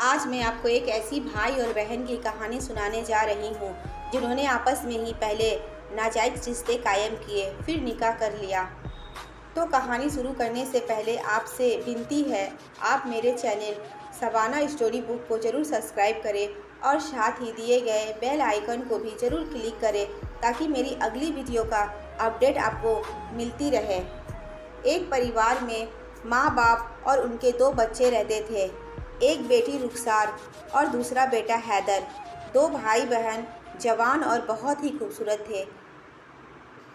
आज मैं आपको एक ऐसी भाई और बहन की कहानी सुनाने जा रही हूँ जिन्होंने आपस में ही पहले नाजायज़ रिश्ते कायम किए, फिर निकाह कर लिया। तो कहानी शुरू करने से पहले आपसे विनती है, आप मेरे चैनल सबाना स्टोरी बुक को ज़रूर सब्सक्राइब करें और साथ ही दिए गए बेल आइकन को भी ज़रूर क्लिक करें ताकि मेरी अगली वीडियो का अपडेट आपको मिलती रहे। एक परिवार में माँ बाप और उनके दो बच्चे रहते थे। एक बेटी रुखसार और दूसरा बेटा हैदर। दो भाई बहन जवान और बहुत ही खूबसूरत थे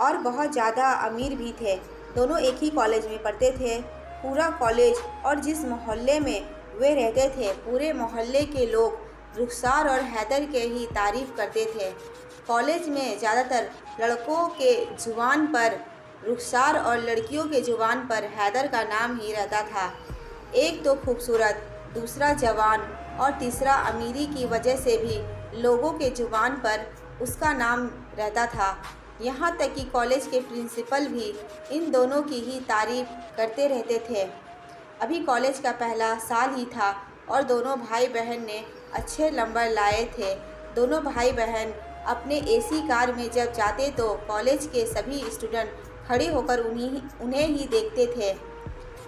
और बहुत ज़्यादा अमीर भी थे। दोनों एक ही कॉलेज में पढ़ते थे। पूरा कॉलेज और जिस मोहल्ले में वे रहते थे, पूरे मोहल्ले के लोग रुखसार और हैदर के ही तारीफ़ करते थे। कॉलेज में ज़्यादातर लड़कों के ज़ुबान पर रुखसार और लड़कियों के ज़ुबान पर हैदर का नाम ही रहता था। एक तो खूबसूरत, दूसरा जवान और तीसरा अमीरी की वजह से भी लोगों के ज़ुबान पर उसका नाम रहता था। यहाँ तक कि कॉलेज के प्रिंसिपल भी इन दोनों की ही तारीफ़ करते रहते थे। अभी कॉलेज का पहला साल ही था और दोनों भाई बहन ने अच्छे नंबर लाए थे। दोनों भाई बहन अपने एसी कार में जब जाते तो कॉलेज के सभी स्टूडेंट खड़े होकर उन्हें ही देखते थे।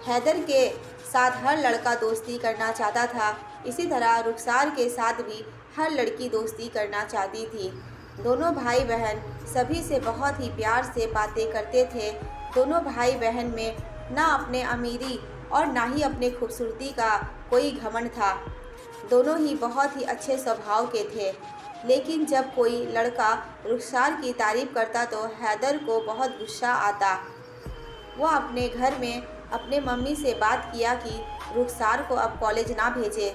हैदर के साथ हर लड़का दोस्ती करना चाहता था, इसी तरह रुखसार के साथ भी हर लड़की दोस्ती करना चाहती थी। दोनों भाई बहन सभी से बहुत ही प्यार से बातें करते थे। दोनों भाई बहन में ना अपने अमीरी और ना ही अपने खूबसूरती का कोई घमंड था। दोनों ही बहुत ही अच्छे स्वभाव के थे। लेकिन जब कोई लड़का रुखसार की तारीफ़ करता तो हैदर को बहुत गुस्सा आता। वह अपने घर में अपने मम्मी से बात किया कि रुखसार को अब कॉलेज ना भेजे।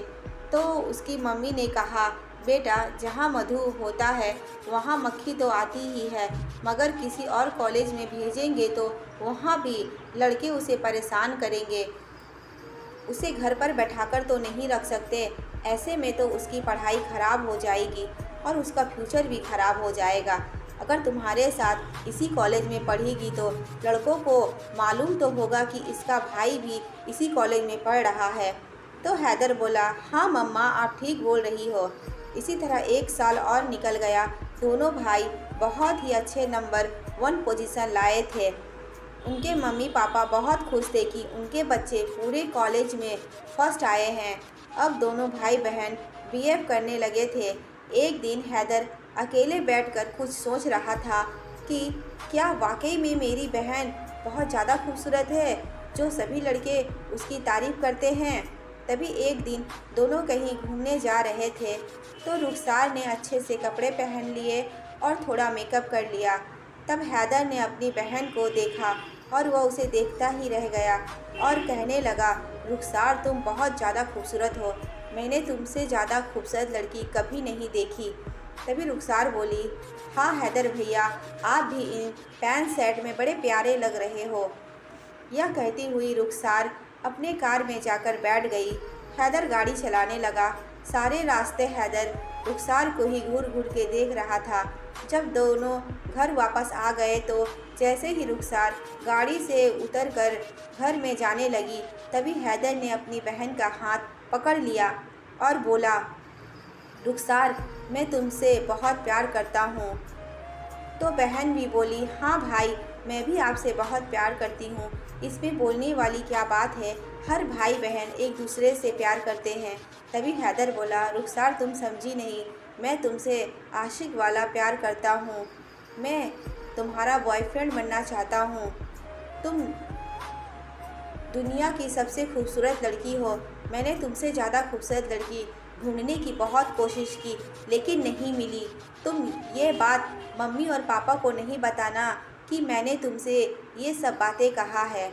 तो उसकी मम्मी ने कहा, बेटा, जहाँ मधु होता है वहाँ मक्खी तो आती ही है, मगर किसी और कॉलेज में भेजेंगे तो वहाँ भी लड़के उसे परेशान करेंगे। उसे घर पर बैठाकर तो नहीं रख सकते, ऐसे में तो उसकी पढ़ाई ख़राब हो जाएगी और उसका फ्यूचर भी ख़राब हो जाएगा। अगर तुम्हारे साथ इसी कॉलेज में पढ़ेगी तो लड़कों को मालूम तो होगा कि इसका भाई भी इसी कॉलेज में पढ़ रहा है। तो हैदर बोला, हाँ मम्मा, आप ठीक बोल रही हो। इसी तरह एक साल और निकल गया। दोनों भाई बहुत ही अच्छे नंबर 1 पोजीशन लाए थे। उनके मम्मी पापा बहुत खुश थे कि उनके बच्चे पूरे कॉलेज में फर्स्ट आए हैं। अब दोनों भाई बहन बीएफ करने लगे थे। एक दिन हैदर अकेले बैठकर कुछ सोच रहा था कि क्या वाकई में मेरी बहन बहुत ज़्यादा खूबसूरत है जो सभी लड़के उसकी तारीफ़ करते हैं। तभी एक दिन दोनों कहीं घूमने जा रहे थे तो रुखसार ने अच्छे से कपड़े पहन लिए और थोड़ा मेकअप कर लिया। तब हैदर ने अपनी बहन को देखा और वह उसे देखता ही रह गया और कहने लगा, रुखसार, तुम बहुत ज़्यादा खूबसूरत हो। मैंने तुमसे ज़्यादा खूबसूरत लड़की कभी नहीं देखी। तभी रुखसार बोली, हाँ हैदर भैया, आप भी इन पैंट शर्ट में बड़े प्यारे लग रहे हो। यह कहती हुई रुखसार अपने कार में जाकर बैठ गई। हैदर गाड़ी चलाने लगा। सारे रास्ते हैदर रुखसार को ही घूर घूर के देख रहा था। जब दोनों घर वापस आ गए तो जैसे ही रुखसार गाड़ी से उतरकर घर में जाने लगी, तभी हैदर ने अपनी बहन का हाथ पकड़ लिया और बोला, रुखसार, मैं तुमसे बहुत प्यार करता हूँ। तो बहन भी बोली, हाँ भाई, मैं भी आपसे बहुत प्यार करती हूँ। इसमें बोलने वाली क्या बात है, हर भाई बहन एक दूसरे से प्यार करते हैं। तभी हैदर बोला, रुखसार, तुम समझी नहीं, मैं तुमसे आशिक वाला प्यार करता हूँ। मैं तुम्हारा बॉयफ्रेंड बनना चाहता हूँ। तुम दुनिया की सबसे खूबसूरत लड़की हो। मैंने तुमसे ज़्यादा खूबसूरत लड़की ढूंढने की बहुत कोशिश की लेकिन नहीं मिली। तुम ये बात मम्मी और पापा को नहीं बताना कि मैंने तुमसे ये सब बातें कहा है।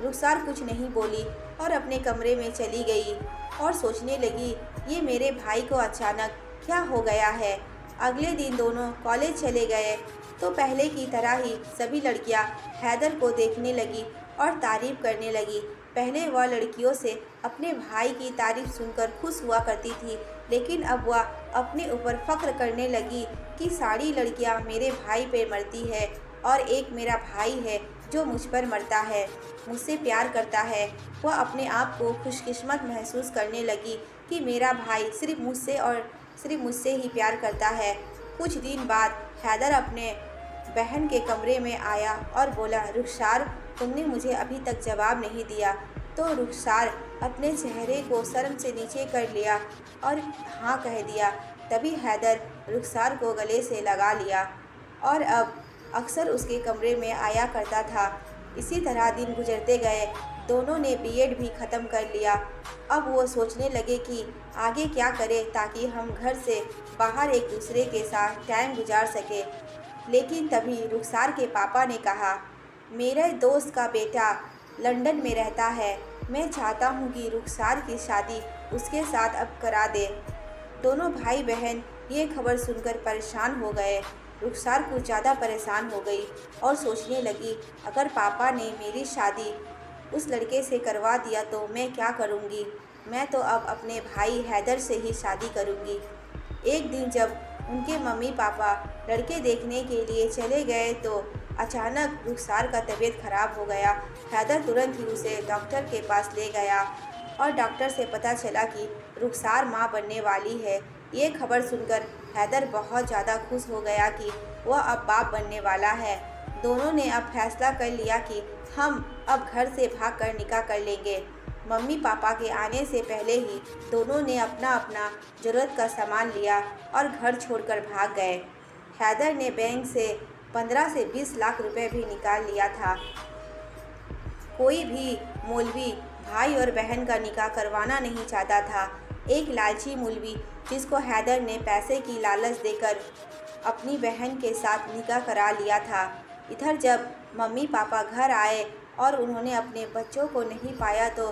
रुखसार कुछ नहीं बोली और अपने कमरे में चली गई और सोचने लगी, ये मेरे भाई को अचानक क्या हो गया है। अगले दिन दोनों कॉलेज चले गए तो पहले की तरह ही सभी लड़कियां हैदर को देखने लगी और तारीफ़ करने लगी। पहले वह लड़कियों से अपने भाई की तारीफ़ सुनकर खुश हुआ करती थी, लेकिन अब वह अपने ऊपर फ़ख्र करने लगी कि सारी लड़कियां मेरे भाई पे मरती है और एक मेरा भाई है जो मुझ पर मरता है, मुझसे प्यार करता है। वह अपने आप को खुशकिस्मत महसूस करने लगी कि मेरा भाई सिर्फ मुझसे ही प्यार करता है। कुछ दिन बाद हैदर अपने बहन के कमरे में आया और बोला, रुखसार, तुमने मुझे अभी तक जवाब नहीं दिया। तो रुखसार अपने चेहरे को शर्म से नीचे कर लिया और हाँ कह दिया। तभी हैदर रुखसार को गले से लगा लिया और अब अक्सर उसके कमरे में आया करता था। इसी तरह दिन गुजरते गए। दोनों ने बीएड भी ख़त्म कर लिया। अब वो सोचने लगे कि आगे क्या करें ताकि हम घर से बाहर एक दूसरे के साथ टाइम गुजार सके। लेकिन तभी रुखसार के पापा ने कहा, मेरे दोस्त का बेटा लंदन में रहता है, मैं चाहता हूँ कि रुखसार की शादी उसके साथ अब करा दे। दोनों भाई बहन ये खबर सुनकर परेशान हो गए। रुखसार कुछ ज़्यादा परेशान हो गई और सोचने लगी, अगर पापा ने मेरी शादी उस लड़के से करवा दिया तो मैं क्या करूँगी। मैं तो अब अपने भाई हैदर से ही शादी करूँगी। एक दिन जब उनके मम्मी पापा लड़के देखने के लिए चले गए तो अचानक रुखसार का तबीयत खराब हो गया। हैदर तुरंत ही उसे डॉक्टर के पास ले गया और डॉक्टर से पता चला कि रुखसार माँ बनने वाली है। ये खबर सुनकर हैदर बहुत ज़्यादा खुश हो गया कि वह अब बाप बनने वाला है। दोनों ने अब फैसला कर लिया कि हम अब घर से भागकर निकाह कर लेंगे। मम्मी पापा के आने से पहले ही दोनों ने अपना अपना ज़रूरत का सामान लिया और घर छोड़कर भाग गए। हैदर ने बैंक से 15 से 20 लाख रुपए भी निकाल लिया था। कोई भी मौलवी भाई और बहन का निकाह करवाना नहीं चाहता था। एक लालची मौलवी जिसको हैदर ने पैसे की लालच देकर अपनी बहन के साथ निकाह करा लिया था। इधर जब मम्मी पापा घर आए और उन्होंने अपने बच्चों को नहीं पाया तो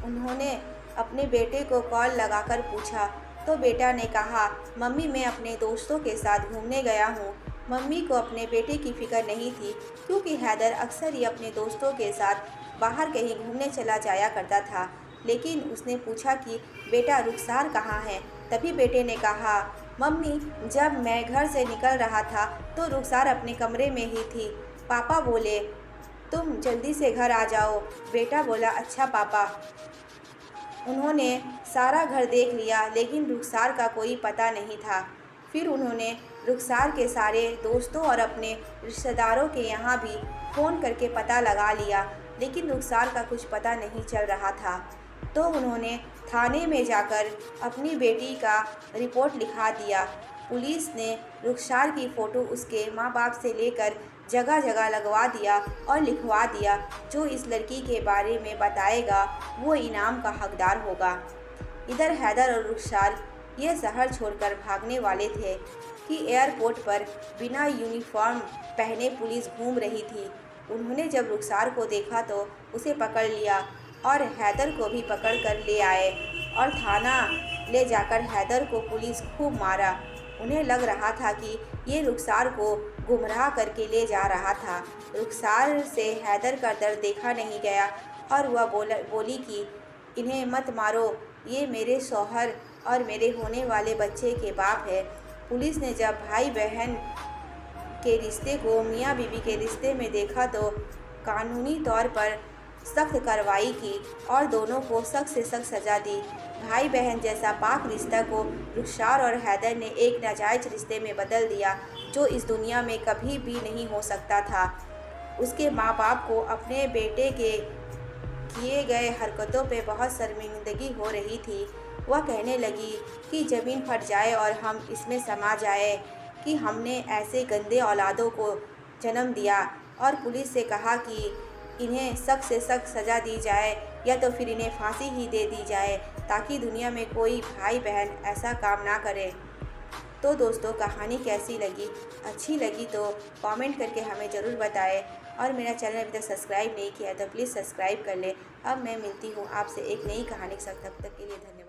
उन्होंने अपने बेटे को कॉल लगाकर पूछा तो बेटा ने कहा, मम्मी मैं अपने दोस्तों के साथ घूमने गया हूँ। मम्मी को अपने बेटे की फ़िक्र नहीं थी क्योंकि हैदर अक्सर ही अपने दोस्तों के साथ बाहर कहीं घूमने चला जाया करता था। लेकिन उसने पूछा कि बेटा रुखसार कहाँ है। तभी बेटे ने कहा, मम्मी जब मैं घर से निकल रहा था तो रुखसार अपने कमरे में ही थी। पापा बोले तुम जल्दी से घर आ जाओ। बेटा बोला, अच्छा पापा। उन्होंने सारा घर देख लिया लेकिन रुखसार का कोई पता नहीं था। फिर उन्होंने रुखसार के सारे दोस्तों और अपने रिश्तेदारों के यहाँ भी फ़ोन करके पता लगा लिया लेकिन रुखसार का कुछ पता नहीं चल रहा था। तो उन्होंने थाने में जाकर अपनी बेटी का रिपोर्ट लिखा दिया। पुलिस ने रुखसार की फ़ोटो उसके माँ बाप से लेकर जगह जगह लगवा दिया और लिखवा दिया, जो इस लड़की के बारे में बताएगा वो इनाम का हकदार होगा। इधर हैदर और रुखसार ये शहर छोड़कर भागने वाले थे कि एयरपोर्ट पर बिना यूनिफॉर्म पहने पुलिस घूम रही थी। उन्होंने जब रुखसार को देखा तो उसे पकड़ लिया और हैदर को भी पकड़ कर ले आए और थाना ले जाकर हैदर को पुलिस खूब मारा। उन्हें लग रहा था कि ये रुखसार को गुमराह करके ले जा रहा था। रुखसार से हैदर का दर्द देखा नहीं गया और वह बोली कि इन्हें मत मारो, ये मेरे शौहर और मेरे होने वाले बच्चे के बाप है। पुलिस ने जब भाई बहन के रिश्ते को मियाँ बीवी के रिश्ते में देखा तो कानूनी तौर पर सख्त कार्रवाई की और दोनों को सख्त से सख्त सज़ा दी। भाई बहन जैसा पाक रिश्ता को रुखसार और हैदर ने एक नाजायज़ रिश्ते में बदल दिया जो इस दुनिया में कभी भी नहीं हो सकता था। उसके माँ बाप को अपने बेटे के किए गए हरकतों पे बहुत शर्मिंदगी हो रही थी। वह कहने लगी कि ज़मीन फट जाए और हम इसमें समा जाए कि हमने ऐसे गंदे औलादों को जन्म दिया, और पुलिस से कहा कि इन्हें सख्त से सख्त सज़ा दी जाए या तो फिर इन्हें फांसी ही दे दी जाए ताकि दुनिया में कोई भाई बहन ऐसा काम ना करे। तो दोस्तों, कहानी कैसी लगी? अच्छी लगी तो कमेंट करके हमें ज़रूर बताएं और मेरा चैनल अभी तक सब्सक्राइब नहीं किया तो प्लीज़ सब्सक्राइब कर लें। अब मैं मिलती हूँ आपसे एक नई कहानी के साथ, तब तक के लिए धन्यवाद।